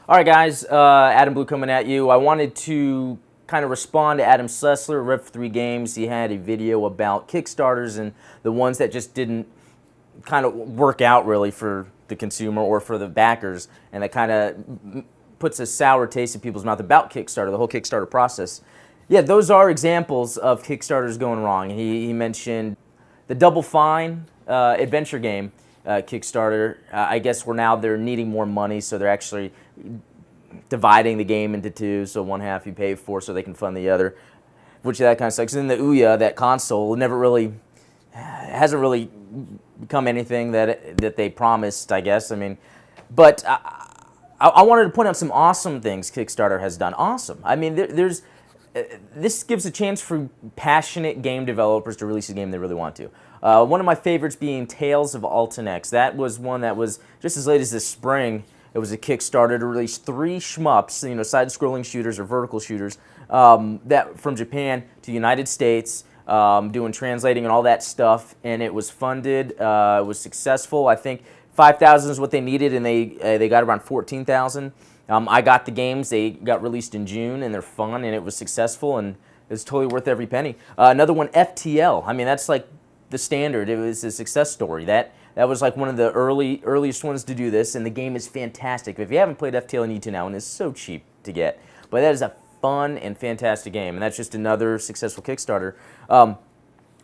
All right, guys, Adam Blue coming at you. I wanted to kind of respond to Adam Sessler, Rev3 Games. He had a video about Kickstarters and the ones that just didn't kind of work out really for the consumer or for the backers, and that kind of puts a sour taste in people's mouth about Kickstarter, the whole Kickstarter process. Yeah, those are examples of Kickstarters going wrong. He mentioned the Double Fine adventure game Kickstarter. I guess they're needing more money, so they're actually dividing the game into two. So one half you pay for, so they can fund the other, which that kind of sucks. And then the Ouya, that console, hasn't really become anything that they promised, I guess. I mean, but I wanted to point out some awesome things Kickstarter has done. Awesome. I mean, this gives a chance for passionate game developers to release a game they really want to. One of my favorites being Tales of Altenex. That was one that was just as late as this spring. It was a Kickstarter to release 3 shmups, side-scrolling shooters or vertical shooters, that from Japan to the United States, doing translating and all that stuff, and it was funded. It was successful. I think 5,000 is what they needed, and they got around 14,000. I got the games. They got released in June, and they're fun, and it was successful, and it's totally worth every penny. Another one, FTL. I mean, that's like the standard. It was a success story. That was like one of the earliest ones to do this, and the game is fantastic. If you haven't played FTL, you need to now, and it's so cheap to get. But that is a fun and fantastic game, and that's just another successful Kickstarter.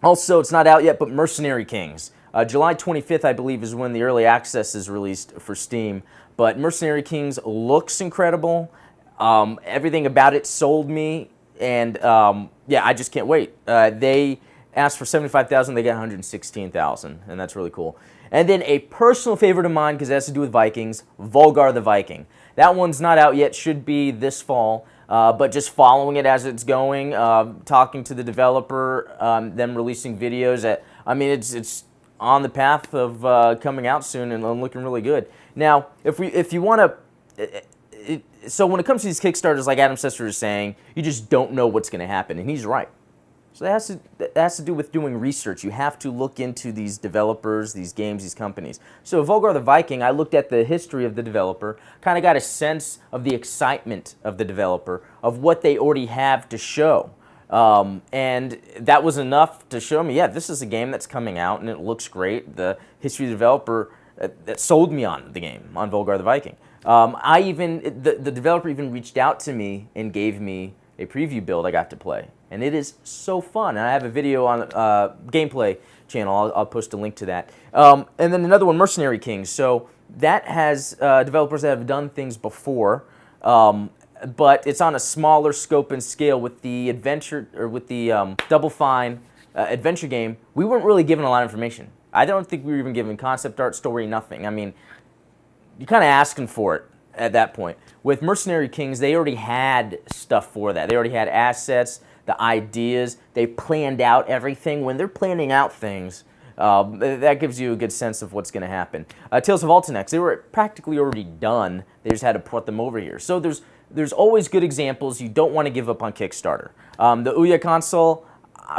Also, it's not out yet, but Mercenary Kings. July 25th, I believe, is when the early access is released for Steam. But Mercenary Kings looks incredible. Everything about it sold me, and yeah, I just can't wait. They asked for 75,000, they got 116,000, and that's really cool. And then a personal favorite of mine, because it has to do with Vikings, Volgar the Viking. That one's not out yet, should be this fall, but just following it as it's going, talking to the developer, them releasing videos. I mean, it's on the path of coming out soon and looking really good. Now, if you want to, so when it comes to these Kickstarters, like Adam Sessler is saying, you just don't know what's going to happen, and he's right. So that has to do with doing research. You have to look into these developers, these games, these companies. So Volgar the Viking, I looked at the history of the developer, kind of got a sense of the excitement of the developer, of what they already have to show. And that was enough to show me, yeah, this is a game that's coming out and it looks great. The history of the developer that sold me on the game, on Volgar the Viking. The developer even reached out to me and gave me a preview build I got to play. And it is so fun. And I have a video on gameplay channel. I'll post a link to that. And then another one, Mercenary Kings. So that has developers that have done things before, but it's on a smaller scope and scale. With the adventure, or with the Double Fine adventure game, we weren't really given a lot of information. I don't think we were even given concept art, story, nothing. I mean, you're kind of asking for it at that point. With Mercenary Kings, they already had stuff for that. They already had assets, the ideas. They planned out everything. When they're planning out things, that gives you a good sense of what's going to happen. Tales of Altenex, they were practically already done. They just had to put them over here. So there's always good examples. You don't want to give up on Kickstarter. The Ouya console,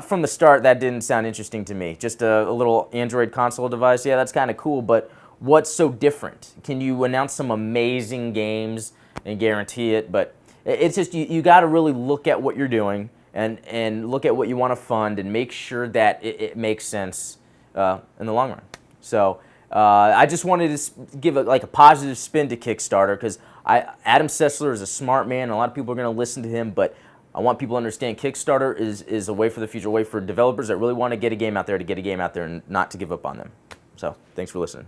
from the start, that didn't sound interesting to me. Just a little Android console device. Yeah, that's kind of cool, but what's so different? Can you announce some amazing games and guarantee it? But it's just, you got to really look at what you're doing and look at what you want to fund and make sure that it makes sense in the long run. So I just wanted to give a positive spin to Kickstarter, because Adam Sessler is a smart man, and a lot of people are going to listen to him, but I want people to understand Kickstarter is a way for the future, a way for developers that really want to get a game out there to get a game out there and not to give up on them. So thanks for listening.